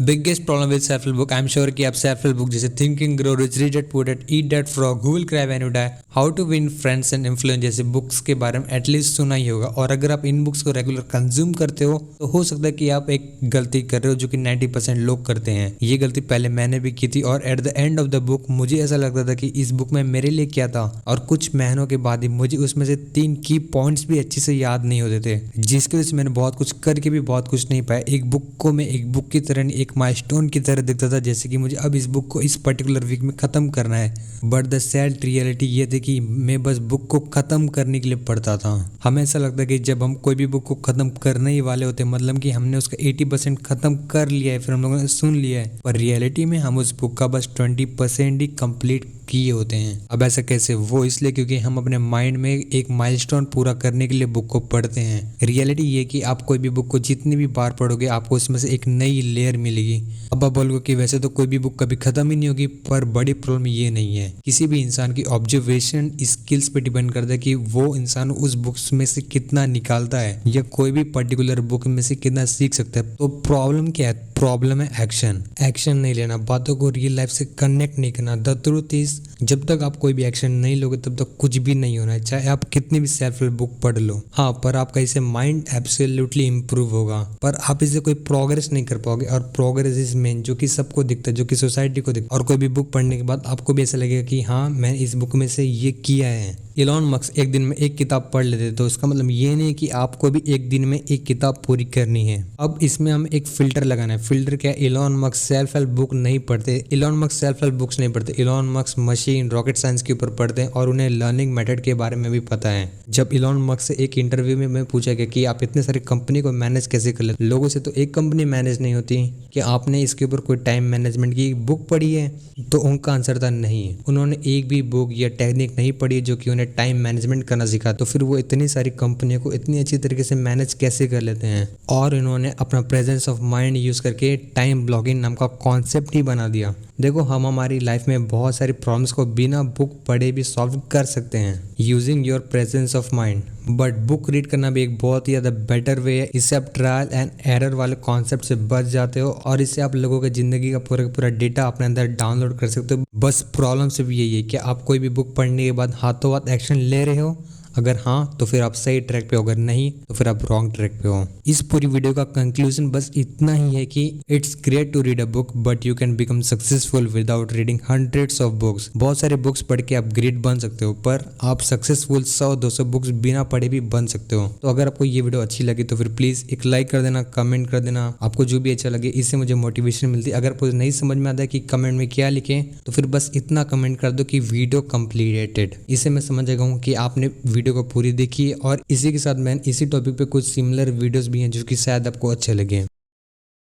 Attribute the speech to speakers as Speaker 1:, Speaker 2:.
Speaker 1: Biggest problem with self help book. I am sure कि आप self help book जैसे thinking grow rich, rich dad poor dad, eat that frog, who will cry when you die, how to win friends and influence जैसे books के बारे में at least सुना ही होगा। और अगर आप इन बुक्स को रेगुलर कंज्यूम करते हो सकता है कि आप एक गलती कर रहे हो जो कि 90% लोग करते हैं। ये गलती पहले मैंने भी की थी और at the end of the book मुझे ऐसा लगता था कि इस बुक में मेरे लिए क्या था, और कुछ महीनों के बाद ही मुझे उसमें से 3 की पॉइंट्स भी अच्छे से याद नहीं होते थे, जिसकी वजह से मैंने बहुत कुछ करके भी बहुत कुछ नहीं पाया। एक बुक को मैं एक बुक की तरह नहीं, एक माइलस्टोन की तरह दिखता था, जैसे कि मुझे अब इस बुक को इस पर्टिकुलर वीक में खत्म करना है। बट द सैड रियलिटी ये थी कि मैं बस बुक को खत्म करने के लिए पढ़ता था। हमें ऐसा लगता है कि जब हम कोई भी बुक को खत्म करने ही वाले होते हैं, मतलब कि हमने उसका 80% खत्म कर लिया है, फिर हम लोगों ने सुन लिया है, पर रियलिटी में हम उस बुक का बस 20% ही कंप्लीट किए होते हैं। अब ऐसा कैसे? वो इसलिए क्योंकि हम अपने माइंड में एक माइलस्टोन पूरा करने के लिए बुक को पढ़ते हैं। रियलिटी ये कि आप कोई भी बुक को जितनी भी बार पढ़ोगे आपको उसमें से एक नई लेयर मिलेगी। अब आप बोलोगे कि वैसे तो कोई भी बुक कभी खत्म ही नहीं होगी, पर बड़ी प्रॉब्लम ये नहीं है। किसी भी इंसान की ऑब्जर्वेशन स्किल्स पे डिपेंड करता है कि वो इंसान उस बुक्स में से कितना निकालता है या कोई भी पर्टिकुलर बुक में से कितना सीख सकता है। तो प्रॉब्लम क्या है? प्रॉब्लम है एक्शन नहीं लेना, बातों को रियल लाइफ से कनेक्ट नहीं करना। द ट्रूथ इज, जब तक आप कोई भी एक्शन नहीं लोगे तब तक कुछ भी नहीं होना है, चाहे आप कितनी भी सेल्फ हेल्प बुक पढ़ लो। हाँ, पर आपका इससे माइंड एब्सोल्युटली इंप्रूव होगा, पर आप इससे कोई प्रोग्रेस नहीं कर पाओगे। और प्रोग्रेस इज मेन, जो कि सबको दिखता है, जो कि सोसाइटी को दिखता है। और कोई भी बुक पढ़ने के बाद आपको भी ऐसा लगेगा कि हाँ, मैं इस बुक में से ये किया है। इलॉन मस्क एक दिन में एक किताब पढ़ लेते, तो उसका मतलब ये नहीं कि आपको भी एक दिन में एक किताब पूरी करनी है। अब इसमें हम एक फिल्टर लगाना है। फिल्टर क्या है? Elon Musk self help book नहीं पढ़ते, Elon Musk self help books नहीं पढ़ते, Elon Musk machine rocket science के ऊपर पढ़ते हैं और उन्हें लर्निंग मेथड के बारे में भी पता है। जब इलॉन मस्क से एक इंटरव्यू में मैं पूछा गया कि आप इतने सारी कंपनी को मैनेज कैसे कर लेते, लोगों से तो एक कंपनी मैनेज नहीं होती, कि आपने इसके ऊपर कोई टाइम मैनेजमेंट की बुक पढ़ी है? तो उनका आंसर था नहीं, उन्होंने एक भी बुक या टेक्निक नहीं पढ़ी जो कि उन्हें टाइम मैनेजमेंट करना सिखा। तो फिर वो इतनी सारी कंपनियों को इतनी अच्छी तरीके से मैनेज कैसे कर लेते हैं? और इन्होंने अपना प्रेजेंस ऑफ माइंड यूज करके टाइम ब्लॉकिंग नाम का कॉन्सेप्ट ही बना दिया। देखो, हम हमारी लाइफ में बहुत सारी प्रॉब्लम्स को बिना बुक पढ़े भी सॉल्व कर सकते हैं using your presence of mind. But book read करना भी एक बहुत ही ज़्यादा बेटर वे है। इससे आप ट्रायल एंड एरर वाले कॉन्सेप्ट से बच जाते हो और इससे आप लोगों के ज़िंदगी का पूरा डेटा अपने अंदर डाउनलोड कर सकते हो। बस प्रॉब्लम सिर्फ यही है कि आप कोई भी बुक पढ़ने के बाद हाथों हाथ एक्शन ले रहे हो। अगर हाँ तो फिर आप सही ट्रैक पे हो, अगर नहीं तो फिर आप रॉन्ग ट्रैक पे हो। इस पूरी वीडियो का कंक्लूजन बस इतना ही है कि it's great to read a book but you can become successful without reading hundreds of books. बहुत सारे बुक्स पढ़ के आप ग्रेट बन सकते हो, पर आप सक्सेसफुल 100-200 बुक्स बिना पढ़े भी बन सकते हो। तो अगर आपको ये वीडियो अच्छी लगी तो फिर प्लीज एक लाइक कर देना, कमेंट कर देना, आपको जो भी अच्छा लगे, इससे मुझे मोटिवेशन मिलती है। अगर आपको नहीं समझ में आता है कि कमेंट में क्या लिखें, तो फिर बस इतना कमेंट कर दो कि वीडियो कंप्लीटेड। इससे मैं समझ गया हूँ कि आपने वीडियो को पूरी देखी। और इसी के साथ मैं इसी टॉपिक पे कुछ सिमिलर वीडियोस भी हैं जो कि शायद आपको अच्छे लगे।